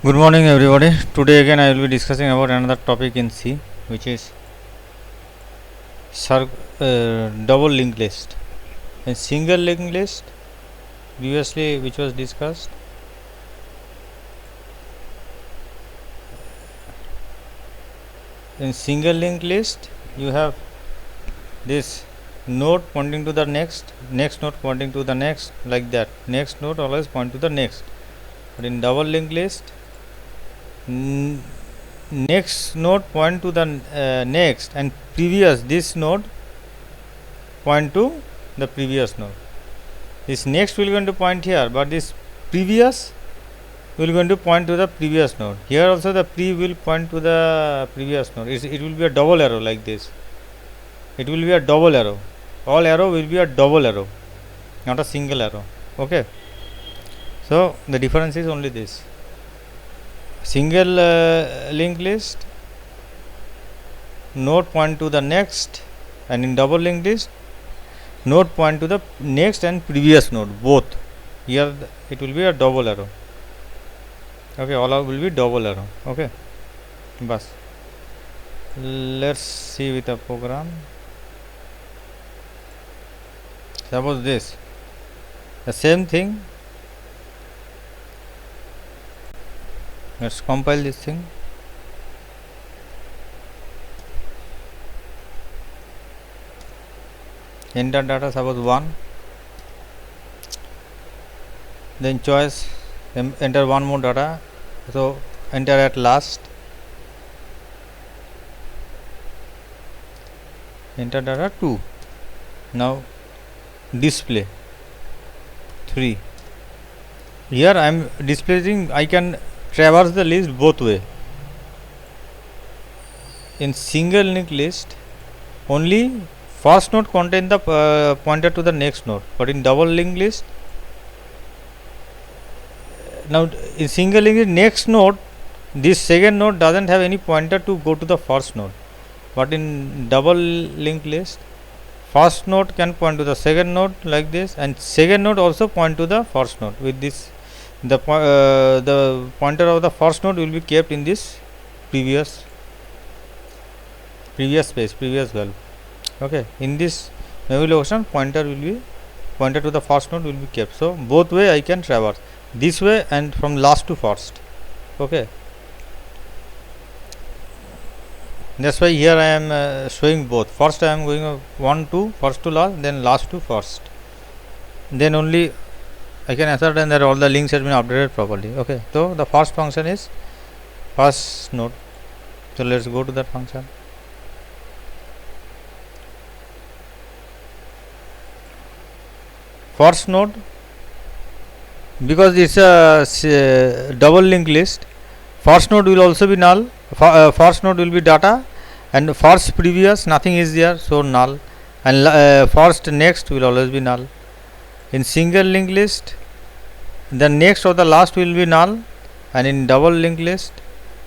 Good morning everybody. Today again I will be discussing about another topic in C, which is double linked list. A single linked list previously which was discussed. In single linked list you have this node pointing to the next node pointing to the next, like that. Next node always point to the next. But in double linked list, next node point to the next, and previous this node point to the previous node. This next will going to point here, but this previous will going to point to the previous node. Here also the pre will point to the previous node. It will be a double arrow like this. It will be a double arrow. All arrow will be a double arrow, not a single arrow. Okay. So the difference is only this. Single linked list, node point to the next, and in double linked list, node point to the next and previous node both. Here it will be a double arrow. Okay, all will be double arrow. Okay, bas. Let's see with a program. Suppose this, the same thing. Let's compile this thing. Enter data, suppose 1. Then choice, enter one more data. So enter at last. Enter data 2. Now display 3. Here I am displaying, I can traverse the list both way. In single linked list, only first node contain the pointer to the next node, but in double linked list, now in single linked next node, this second node doesn't have any pointer to go to the first node, but in double linked list, first node can point to the second node like this, and second node also point to the first node. With this, the pointer of the first node will be kept in this previous space, previous value. Okay, in this memory location, pointer to the first node will be kept. So both way I can traverse, this way and from last to first. Okay, that's why here I am showing both. First I am going 1 to first to last, then last to first. Then only I can ascertain that all the links have been updated properly. Okay, so the first function is first node. So let's go to that function. First node, because it's a double linked list, first node will also be null. First node will be data, and first previous nothing is there, so null, and first next will always be null. In single linked list, the next or the last will be null, and in double linked list,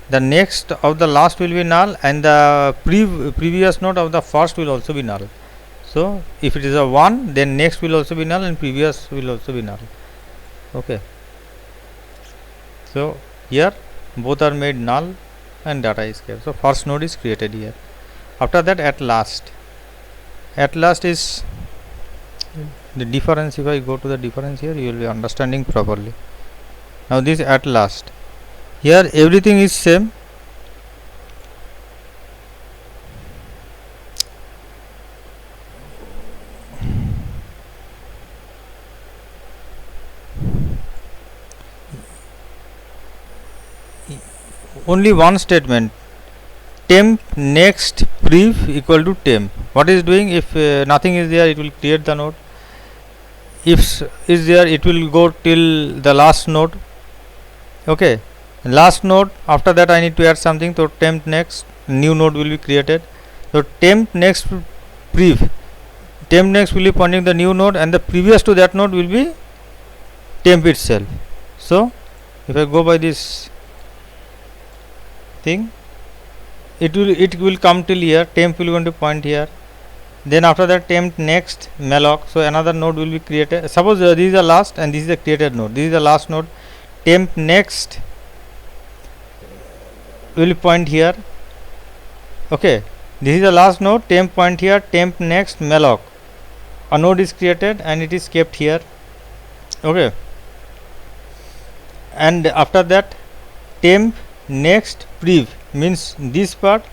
the next of the last will be null, and the previous node of the first will also be null. So if it is a 1, then next will also be null and previous will also be null. Okay, so here both are made null and data is kept. So first node is created here. After that, at last is the difference. If I go to the difference here, you will be understanding properly. Now this at last, here everything is same. Only one statement, temp next prev equal to temp. What is doing? If nothing is there, it will create the node. If is there, it will go till the last node. Okay, last node, after that I need to add something. So temp next, new node will be created. So temp next prev, temp next will be pointing the new node, and the previous to that node will be temp itself. So if I go by this thing, it will come till here. Temp will going to point here, then after that temp next malloc. So another node will be created. Suppose this is the last and this is the created node, this is the last node. Temp next will point here. Okay, this is the last node. Temp point here, temp next malloc. A node is created and it is kept here. Okay, and after that temp next prev means this part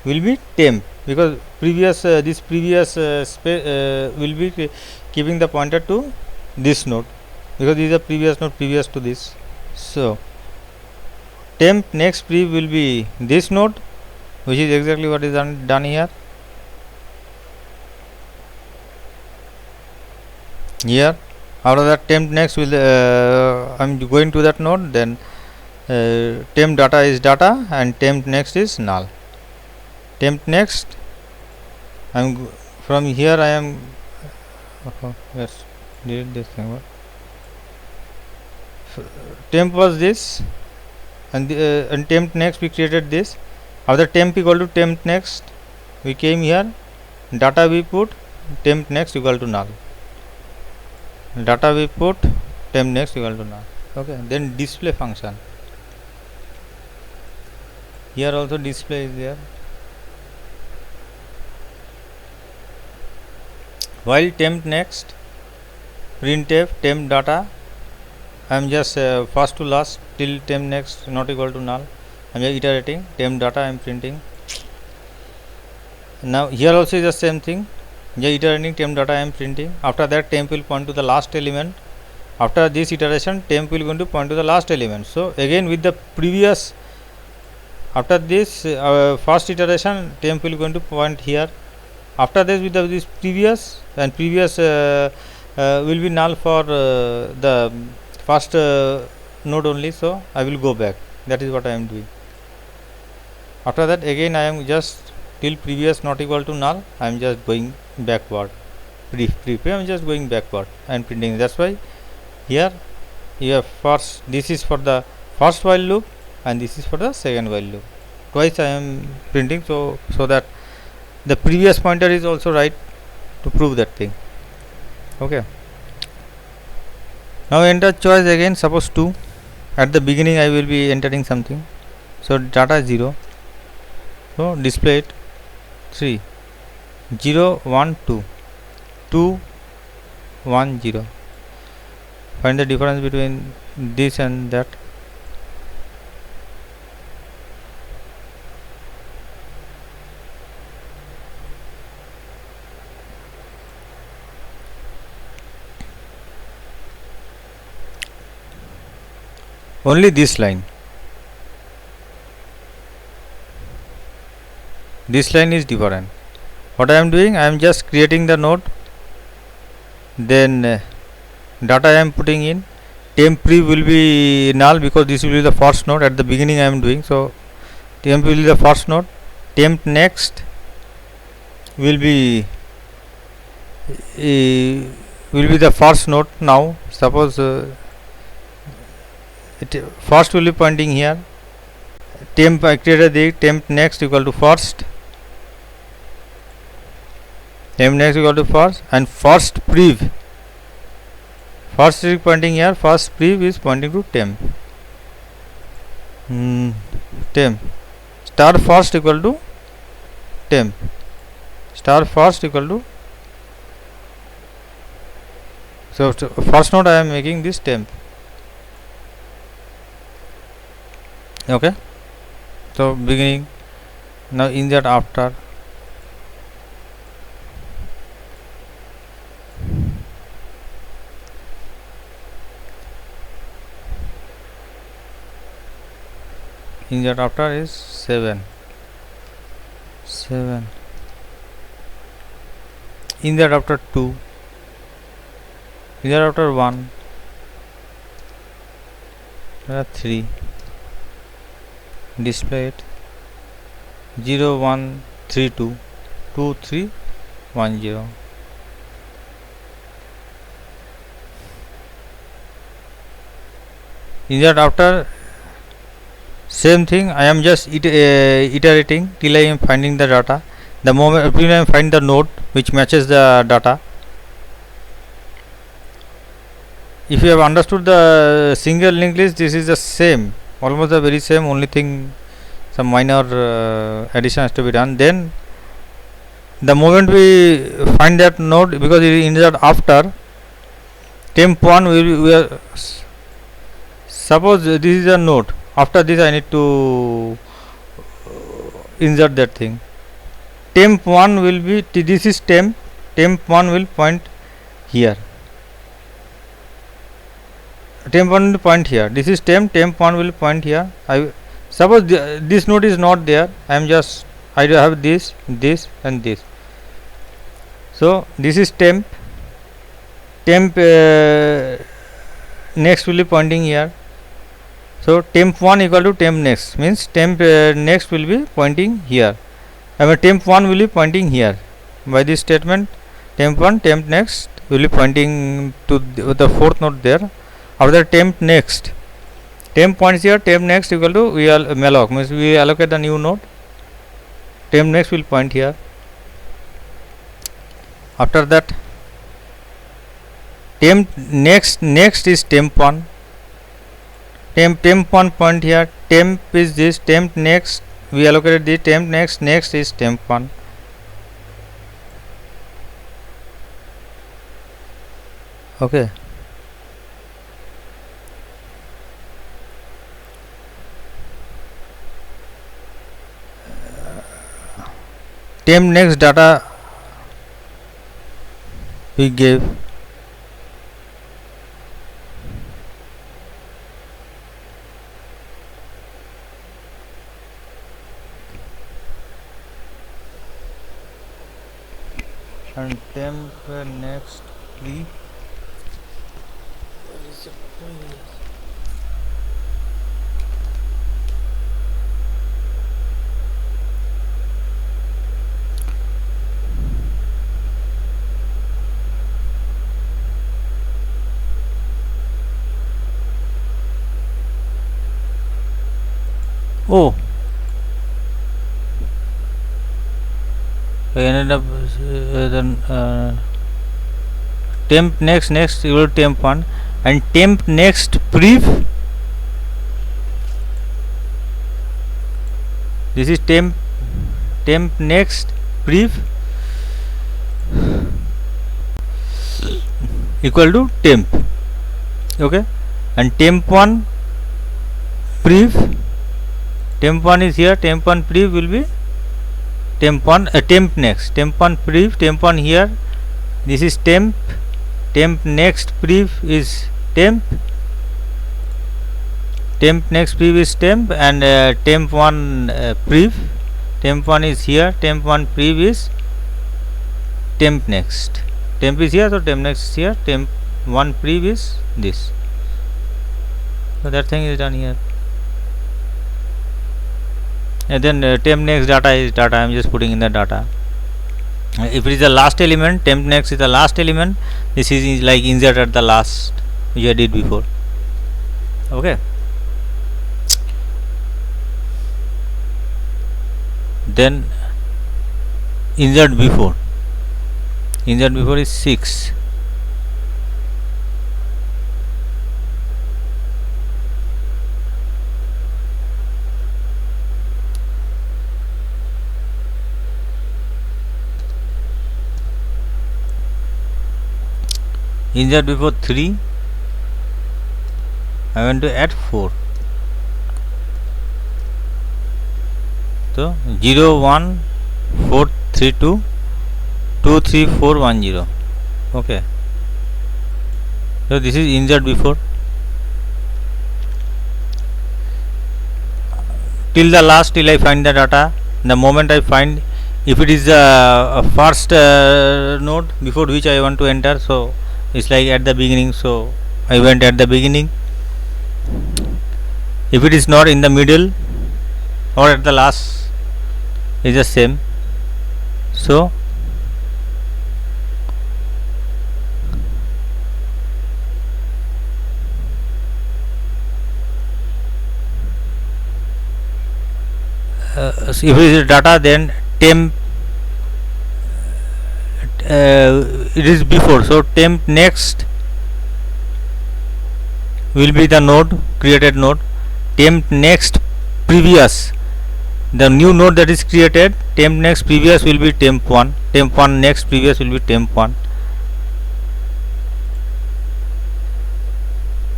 will be temp, because previous this previous will be keeping the pointer to this node, because this is a previous node previous to this. So temp next prev will be this node, which is exactly what is done here. Here after that temp next will I'm going to that node, then temp data is data and temp next is null. Temp next from here I am yes, delete this thing. Temp was this, and temp next we created this. After temp equal to temp next, we came here, data we put, temp next equal to null. Data we put, temp next equal to null. Okay, then display function. Here also display is there. While temp next, printf temp data, I am just first to last till temp next not equal to null. I am iterating, temp data I am printing. Now here also is the same thing. Iterating temp data I am printing. After that temp will point to the last element. After this iteration temp will going to point to the last element. So again with the previous, after this first iteration temp will going to point here. After this with this previous, and previous will be null for the first node only, so I will go back. That is what I am doing. After that again I am just till previous not equal to null, I am just going backward. Pre I am just going backward and printing. That's why here you have first, this is for the first while loop and this is for the second while loop. Twice I am printing, so that the previous pointer is also right to prove that thing. Okay, now enter choice again. Suppose 2, at the beginning I will be entering something, so data 0, so display it 3 0 1 2 2 1 0. Find the difference between this and that. Only this line. This line is different. What I am doing, I am just creating the node, then data I am putting in. Temp pre will be null because this will be the first node. At the beginning I am doing, so temp will be the first node. Temp next will be the first node. Now suppose first will be pointing here. Temp I created the temp next equal to first. Temp next equal to first, and first prev. First is pointing here. First prev is pointing to temp. Temp star first equal to temp. Star first equal to. So first node I am making this temp. Okay, so beginning. Now in that after, is 7. In that after 2. In that after 1. 3. Display it 0 1 3 2 2 3 1 0. In that after, same thing, I am just iterating till I am finding the data. The moment I am find the node which matches the data. If you have understood the single linked list, this is the same, almost the very same. Only thing, some minor addition has to be done. Then the moment we find that node, because it is inserted after temp 1, we are suppose this is a node. After this I need to insert that thing. Temp 1 will be, this is temp 1 will point here, temp 1 will point here, this is temp 1 will point here. I suppose this node is not there, I do have this and this. So this is temp next will be pointing here. So temp 1 equal to temp next, means temp next will be pointing here. Temp 1 will be pointing here. By this statement, temp 1 temp next will be pointing to the fourth node there. After temp next, temp points here, temp next equal to malloc, means we allocate the new node. Temp next will point here. After that, temp next is temp 1. Temp 1 point here, temp is this, temp next we allocated the temp next is temp 1. Okay. Temp next data we gave. And temp next we oh, I ended up temp next equal to temp 1, and temp next prev, this is temp next prev equal to temp. Okay, and temp 1 prev, temp 1 is here, temp 1 prev will be temp 1 temp next, temp 1 prev, temp 1 here, this is temp next prev is temp next prev is temp, and temp 1 prev, temp 1 is here, temp 1 prev is temp next, temp is here, so temp next is here, temp 1 prev is this. So that thing is done here. And then temp next data is data, I am just putting in the data. If it is the last element, temp next is the last element, this is like insert at the last, which I did before. Okay, then insert before is 6. Insert before 3, I want to add 4. So 0 1 4 3 2 2 3 4 1 0. Okay, so this is insert before till the last, till I find the data. The moment I find, if it is the first node before which I want to enter, so it's like at the beginning, so I went at the beginning. If it is not in the middle or at the last, is the same. So if it is data, then temp it is before, so temp next will be the node, created node, temp next previous the new node that is created, temp next previous will be temp 1, temp 1 next previous will be temp 1.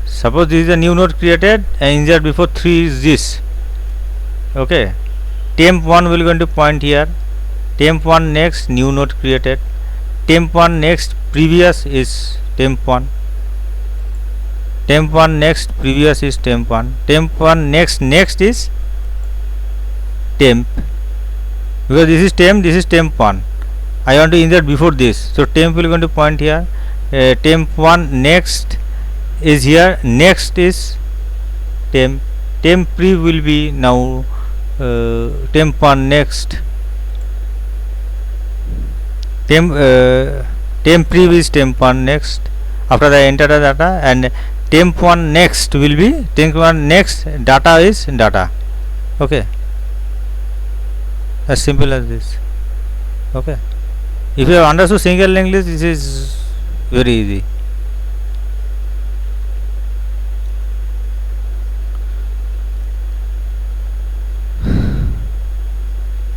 Suppose this is a new node created and insert before 3 is this. Okay, temp 1 will going to point here, temp 1 next new node created, temp 1 next previous is temp 1, temp 1 next previous is temp 1, temp 1 next is temp, because this is temp 1. I want to insert before this, so temp will going to point here, temp 1 next is here, next is temp, temp pre will be now temp 1 next, temp pre is temp 1 next. After that enter the data, and temp 1 next will be temp 1 next data is data. Okay, as simple as this. Okay, if you have understood single linked list, this is very easy.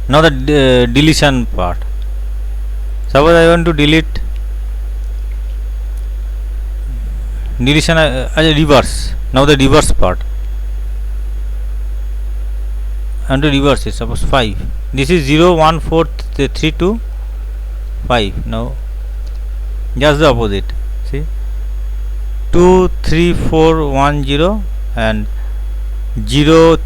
Now the deletion part. Suppose I want to delete deletion as a reverse. Now the reverse part. And to reverse it, suppose 5. This is 0 1 4 3 2 5. Now just the opposite. See, 2 3 4 1 0 and 0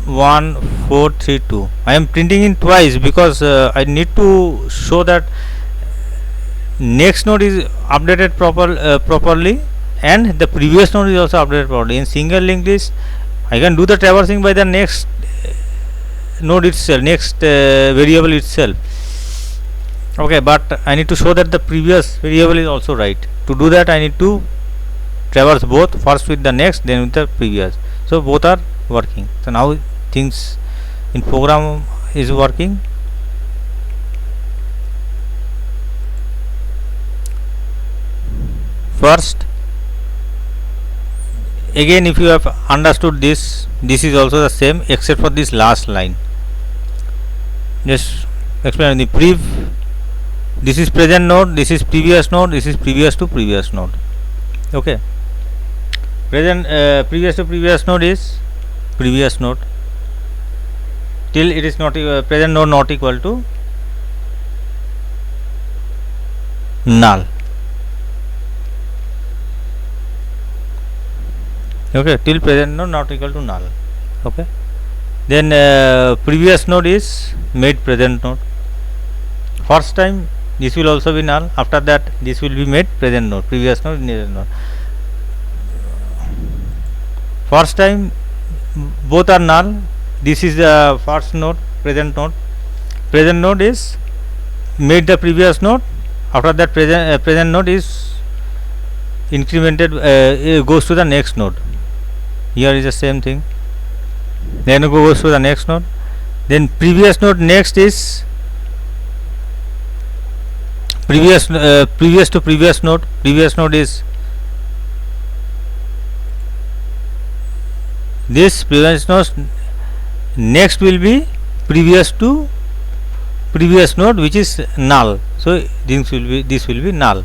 1 4 3 2. I am printing in twice because I need to show that next node is updated properly and the previous node is also updated properly. In single linked list, I can do the traversing by the next node itself, next variable itself. Okay, but I need to show that the previous variable is also right. To do that, I need to traverse both, first with the next, then with the previous. So both are working. So now things in program is working. First, again, if you have understood this, this is also the same except for this last line. Just explain the prev. This is present node, this is previous node, this is previous to previous node. Okay, present previous to previous node is previous node till it is not present node not equal to null. Okay, till present node not equal to null. Okay, then previous node is made present node. First time this will also be null, after that this will be made present node, previous node, present node. First time both are null. This is the first node, present node is made the previous node, after that present node is incremented, goes to the next node. Here is the same thing, then it goes to the next node, then previous node next is previous to previous node. Previous node is this, previous node next will be previous to previous node, which is null. So this will be null.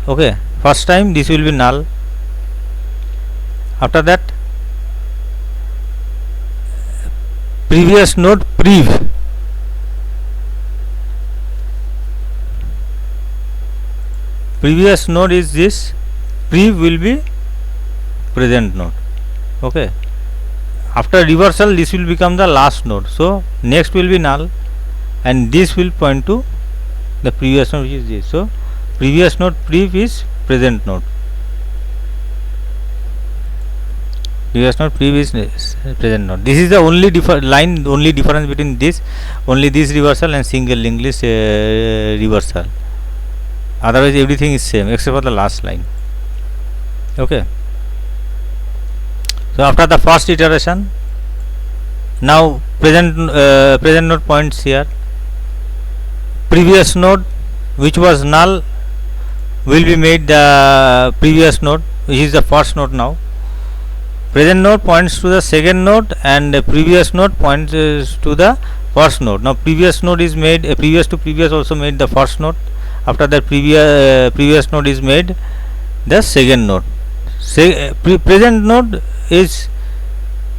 Okay, first time this will be null, after that previous node prev, previous node is this, prev will be present node. Okay, after reversal this will become the last node, so next will be null and this will point to the previous node, which is this. So previous node prev is present node, previous node prev is present node. This is the only only difference between this, only this reversal and single linked list reversal. Otherwise everything is same except for the last line. Okay, so after the first iteration, now present node points here, previous node which was null will be made the previous node, which is the first node. Now present node points to the second node and previous node points to the first node. Now previous node is made, previous to previous also made the first node. After that previous node is made the second node. Present node is,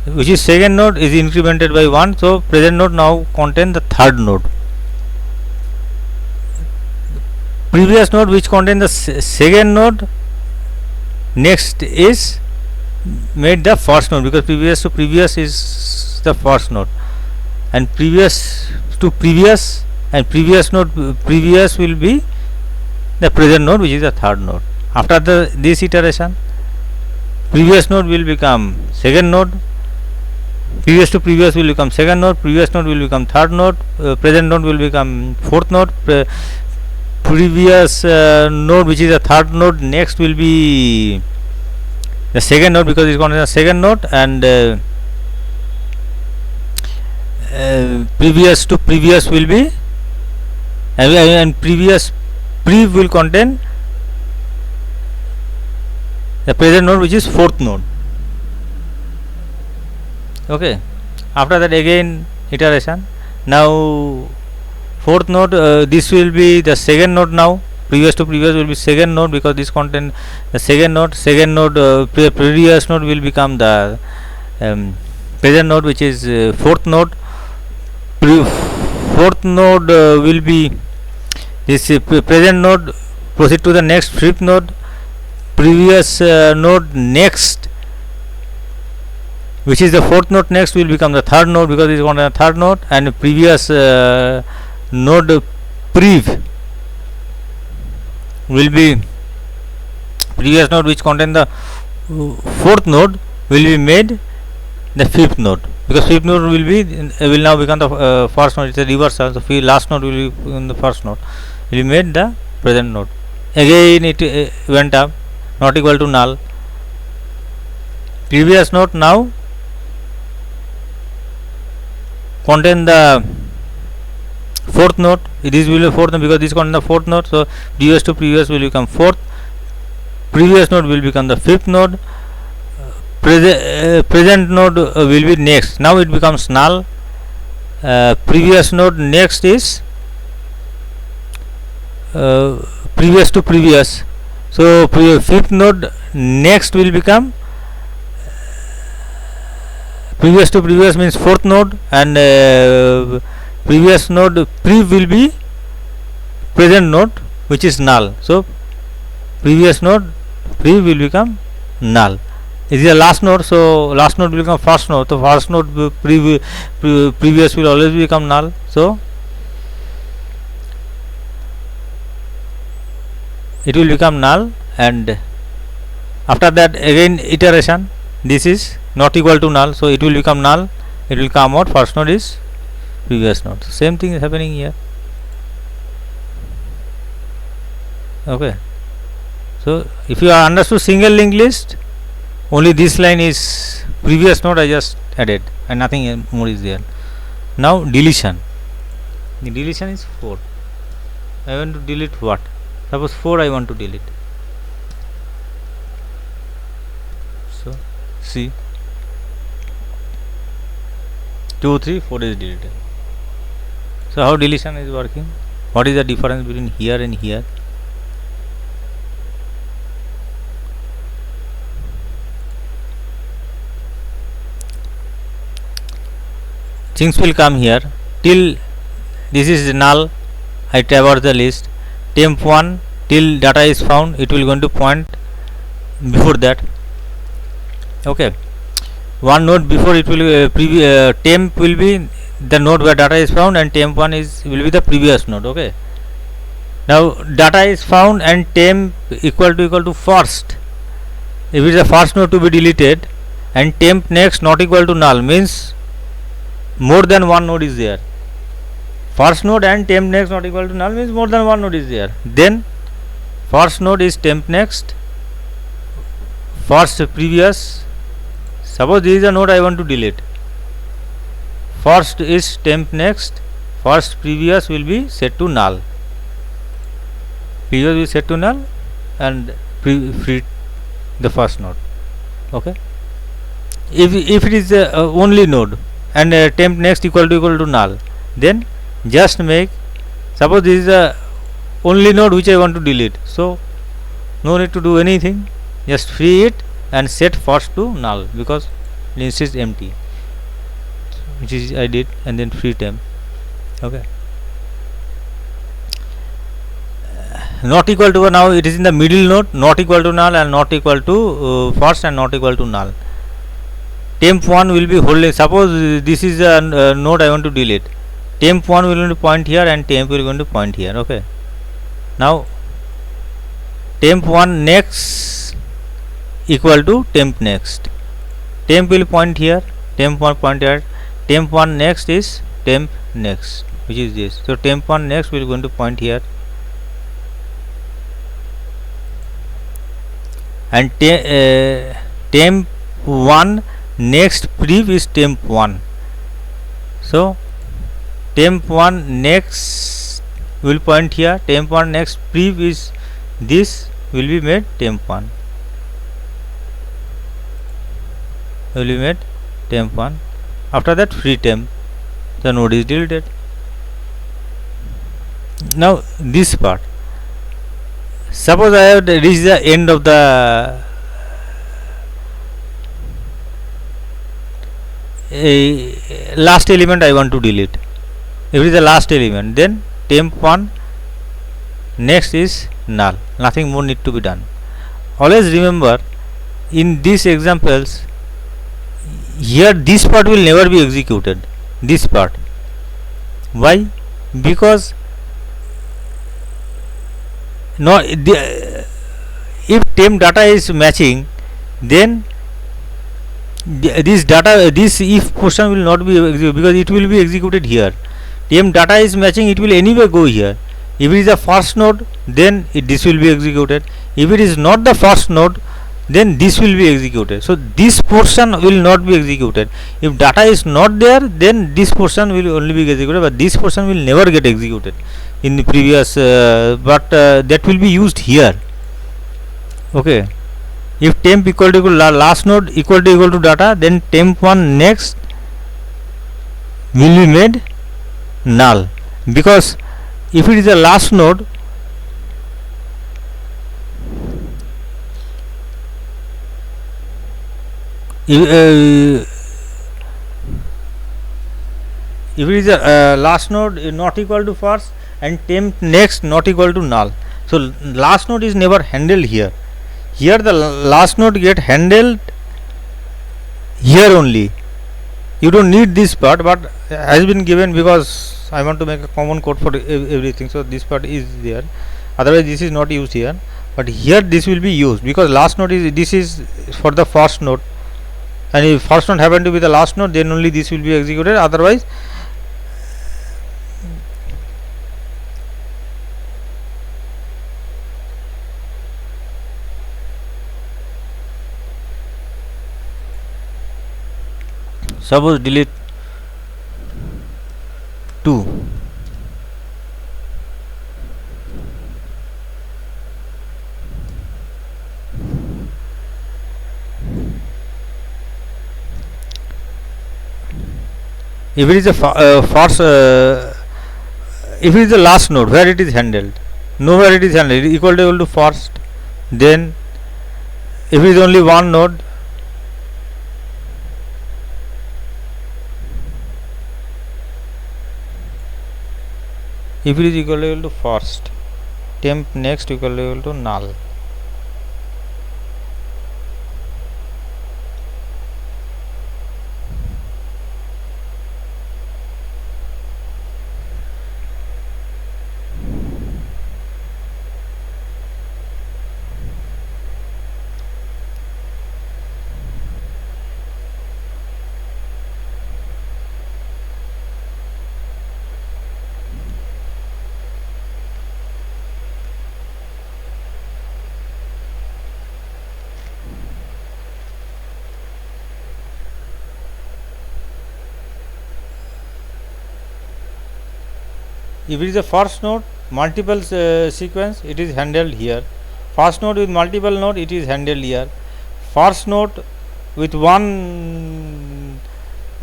which is second node, is incremented by 1. So present node now contain the third node. Previous node which contain the second node next is made the first node, because previous to previous is the first node, and previous to previous and previous node previous will be the present node, which is the third node. After this iteration, previous node will become second node, previous to previous will become second node, previous node will become third node, present node will become fourth node, previous node which is the third node next will be the second node, because it is contains the second node, and previous to previous will be and previous will contain the present node, which is fourth node. Okay, after that again iteration. Now fourth node, this will be the second node. Now previous to previous will be second node, because this contain the second node. Second node, previous node will become the present node, which is fourth node. Fourth node will be this present node, proceed to the next fifth node, previous node next, which is the fourth node next, will become the third node, because it is contain the third node, and previous node prev will be previous node which contain the fourth node will be made the fifth node, because fifth node will now become the first node. It's a reversal. So last node will be in the first node, will be made the present node. Again it went up, not equal to null. Previous node now contain the fourth node. This will be fourth node, because this contain the fourth node. So previous to previous will become fourth, previous node will become the fifth node, present node will be next. Now it becomes null. Previous node next is previous to previous. So fifth node next will become previous to previous, means fourth node, and previous node prev will be present node, which is null. So previous node prev will become null. It is the last node, so last node will become first node. So first node previous will always become null. So it will become null, and after that again iteration, this is not equal to null, so it will become null. It will come out first node is previous node. Same thing is happening here. Okay, so if you are understood single linked list, only this line is previous node I just added, and nothing more is there. Now deletion. The deletion is 4. I want to delete what? Suppose 4 I want to delete. So see, 2, 3, 4 is deleted. So how deletion is working? What is the difference between here and here? Things will come here till this is null. I traverse the list. Temp 1 till data is found, it will going to point before that. Okay, one node before it will temp will be the node where data is found, and temp 1 will be the previous node. Okay, now data is found and temp equal to first. If it is the first node to be deleted, and temp next not equal to null, means more than one node is there. First node and temp next not equal to null means more than one node is there. Then first node is temp next, first previous. Suppose this is a node I want to delete. First is temp next, first previous will be set to null. Previous will be set to null and free the first node. Okay. if it is only node and temp next equal to null, then just make, suppose this is the only node which I want to delete, so no need to do anything, just free it and set first to null because list is empty, which is I did, and then free temp. Okay, not equal to, now it is in the middle node, not equal to null and not equal to first and not equal to null. Temp1 will be holding, suppose this is a node I want to delete, temp1 will going to point here and temp will going to point here. Okay, now temp1 next equal to temp next, temp will point here, temp1 point here, temp1 next is temp next, which is this, so temp1 next will going to point here, and temp1 next prev is temp1, so temp1 next will point here, temp1 next prev is this, will be made temp1, will be made temp1. After that free temp, the node is deleted. Now this part, suppose I have reached the end of the last element I want to delete, if it is the last element, then temp1 next is null, nothing more need to be done. Always remember, in these examples here this part will never be executed, this part. Why? Because no, if temp data is matching, then this data, this if portion will not be executed because it will be executed here. Temp data is matching, it will anyway go here. If it is the first node, then this will be executed. If it is not the first node, then this will be executed. So this portion will not be executed. If data is not there, then this portion will only be executed, but this portion will never get executed in the previous, but that will be used here. Okay, if temp equal to last node equal to data, then temp1 next will be made null, because if it is the last node, if it is a last node not equal to first and temp next not equal to null, so last node is never handled here. Here the last node get handled here only. You don't need this part, but has been given because I want to make a common code for everything, so this part is there. Otherwise this is not used here, but here this will be used because last node is, this is for the first node, and if first node happen to be the last node, then only this will be executed. Otherwise suppose delete 2, if it is a first, if it is the last node where it is handled, nowhere it is handled equal to first, then if it is only one node, if it is equal to first, temp next equal to null. If it is a first node multiple sequence, it is handled here. First node with multiple node, it is handled here. First node with one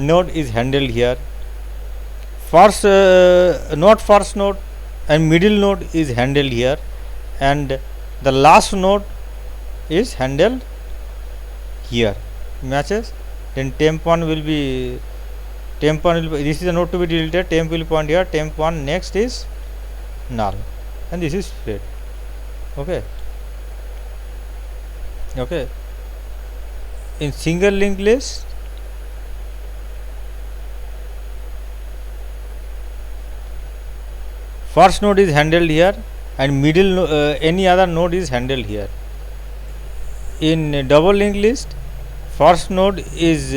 node is handled here. First not first node and middle node is handled here, and the last node is handled here. Matches. Then temp1 will be this is a node to be deleted. Temp will point here. Temp1 next is null, and this is spread. Okay. Okay. In single linked list, first node is handled here, and middle any other node is handled here. In double linked list, first node is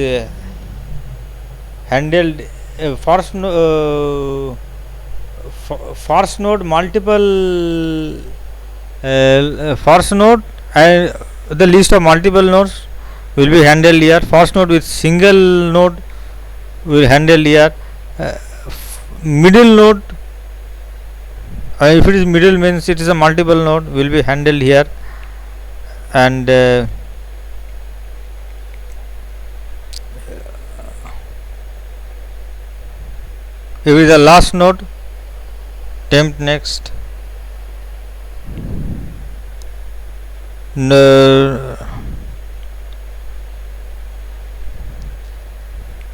handled first node multiple first node and the list of multiple nodes will be handled here. First node with single node will handle here. Middle node, if it is middle means it is a multiple node, will be handled here, and if it is the last node, temp next.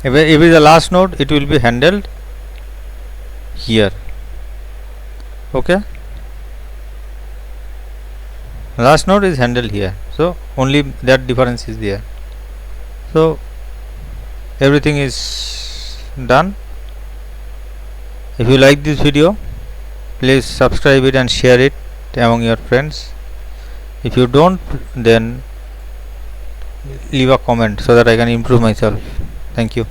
If it is the last node, it will be handled here. Okay, last node is handled here, so only that difference is there. So everything is done. If you like this video, please subscribe it and share it among your friends. If you don't, then leave a comment so that I can improve myself. Thank you.